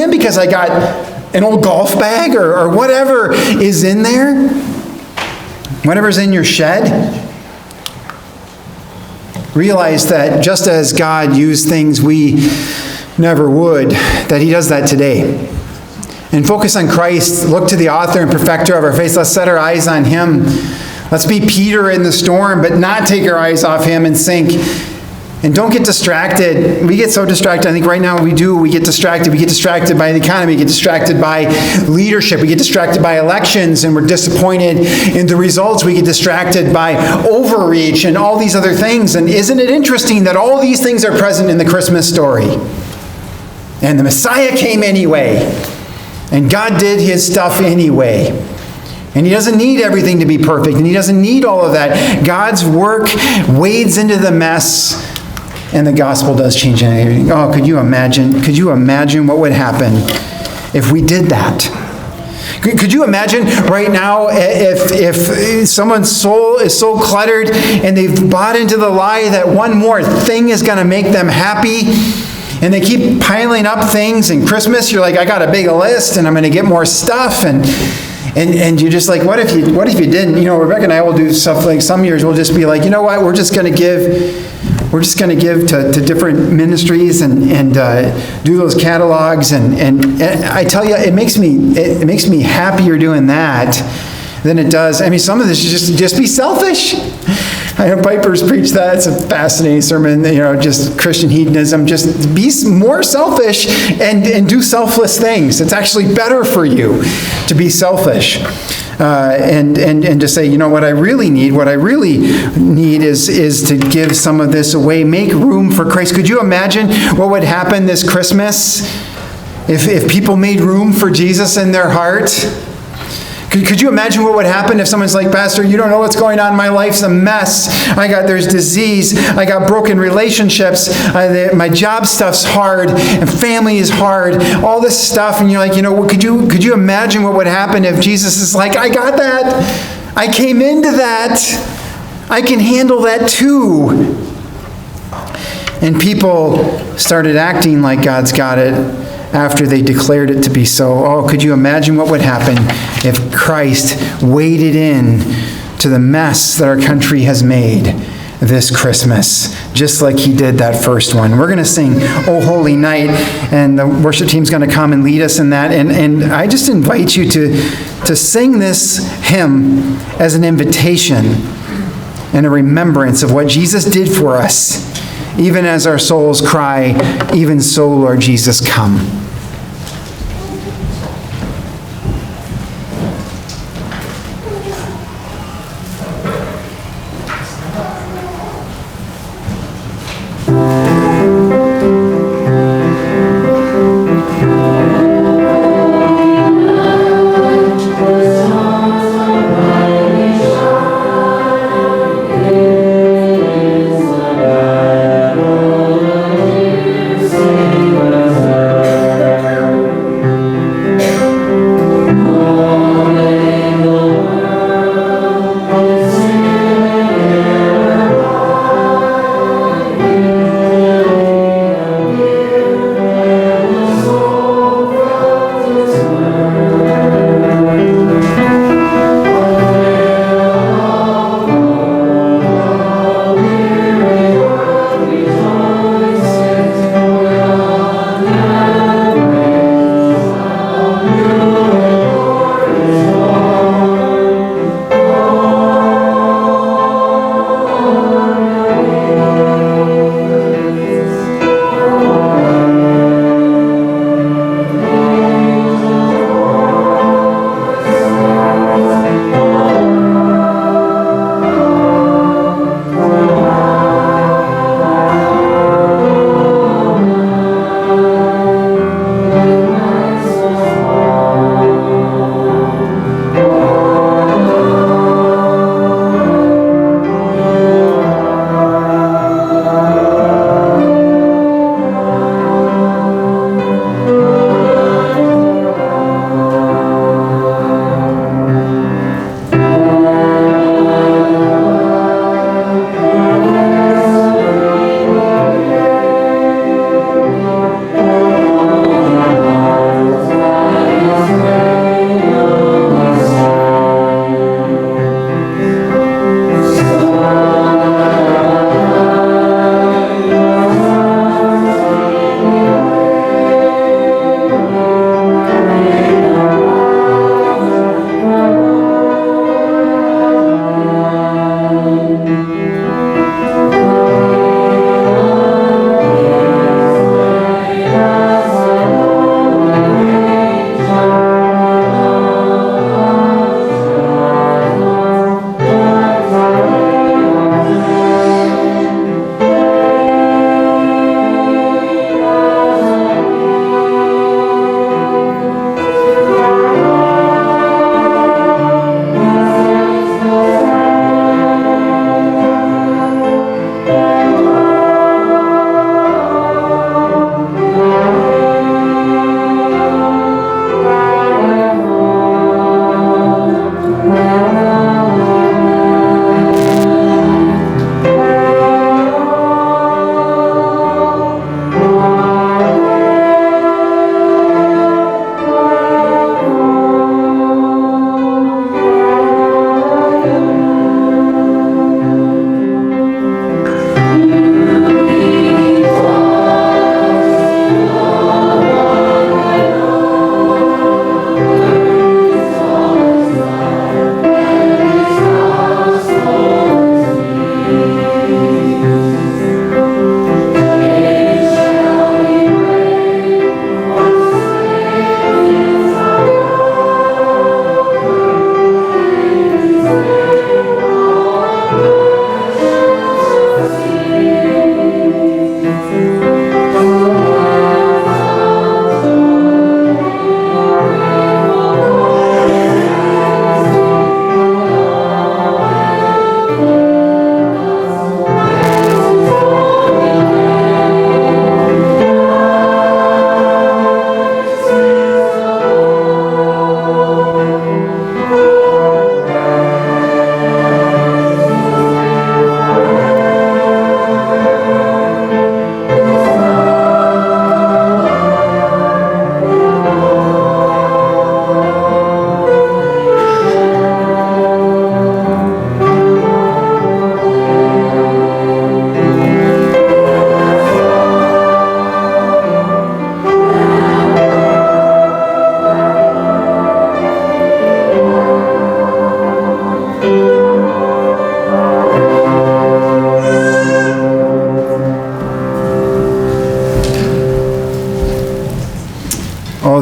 in because I got an old golf bag or whatever is in there. Whatever's in your shed. Realize that just as God used things we never would, that he does that today. And focus on Christ. Look to the author and perfecter of our faith. Let's set our eyes on him. Let's be Peter in the storm, but not take our eyes off him and sink. And don't get distracted. We get so distracted. I think right now we do. We get distracted. We get distracted by the economy. We get distracted by leadership. We get distracted by elections, and we're disappointed in the results. We get distracted by overreach and all these other things. And isn't it interesting that all these things are present in the Christmas story? And the Messiah came anyway. And God did his stuff anyway. And he doesn't need everything to be perfect. And he doesn't need all of that. God's work wades into the mess. And the gospel does change everything. Oh, could you imagine? Could you imagine what would happen if we did that? Could you imagine right now if someone's soul is so cluttered and they've bought into the lie that one more thing is going to make them happy, and they keep piling up things, and Christmas, you're like, I got a big list and I'm going to get more stuff, and you're just like, what if you didn't? You know, Rebecca and I will do stuff like some years we'll just be like, you know what, we're just going to give to different ministries and do those catalogs, and I tell you, it makes me happier doing that than it does. I mean, some of this is just be selfish. I know Piper's preached that. It's a fascinating sermon, you know, just Christian hedonism. Just be more selfish and do selfless things. It's actually better for you to be selfish. And to say, you know, what I really need is to give some of this away. Make room for Christ. Could you imagine what would happen this Christmas if people made room for Jesus in their heart? Could you imagine what would happen if someone's like, Pastor, you don't know what's going on. My life's a mess. There's disease. I got broken relationships. My job stuff's hard, and family is hard. All this stuff, and you're like, you know, could you imagine what would happen if Jesus is like, I got that. I came into that. I can handle that too. And people started acting like God's got it after they declared it to be so. Oh, could you imagine what would happen if Christ waded in to the mess that our country has made this Christmas, just like he did that first one. We're going to sing "O Holy Night," and the worship team's going to come and lead us in that. And I just invite you to sing this hymn as an invitation and a remembrance of what Jesus did for us. Even as our souls cry, even so, Lord Jesus, come.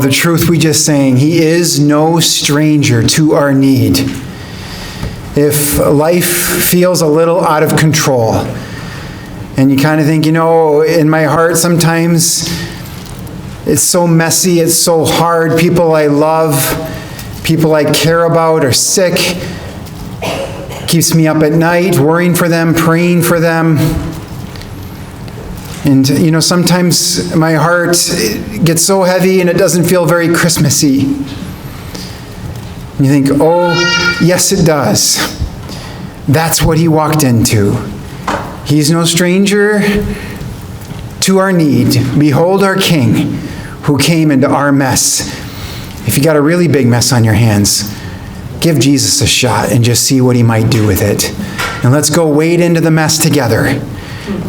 the truth we just sang. He is no stranger to our need. If life feels a little out of control, and you kind of think, in my heart sometimes it's so messy, it's so hard, people I love, people I care about are sick, keeps me up at night, worrying for them, praying for them. And, sometimes my heart gets so heavy and it doesn't feel very Christmassy. And you think, oh, yes it does. That's what he walked into. He's no stranger to our need. Behold our King who came into our mess. If you got a really big mess on your hands, give Jesus a shot and just see what he might do with it. And let's go wade into the mess together,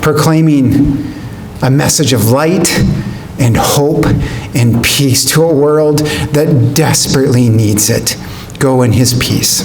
proclaiming a message of light and hope and peace to a world that desperately needs it. Go in his peace.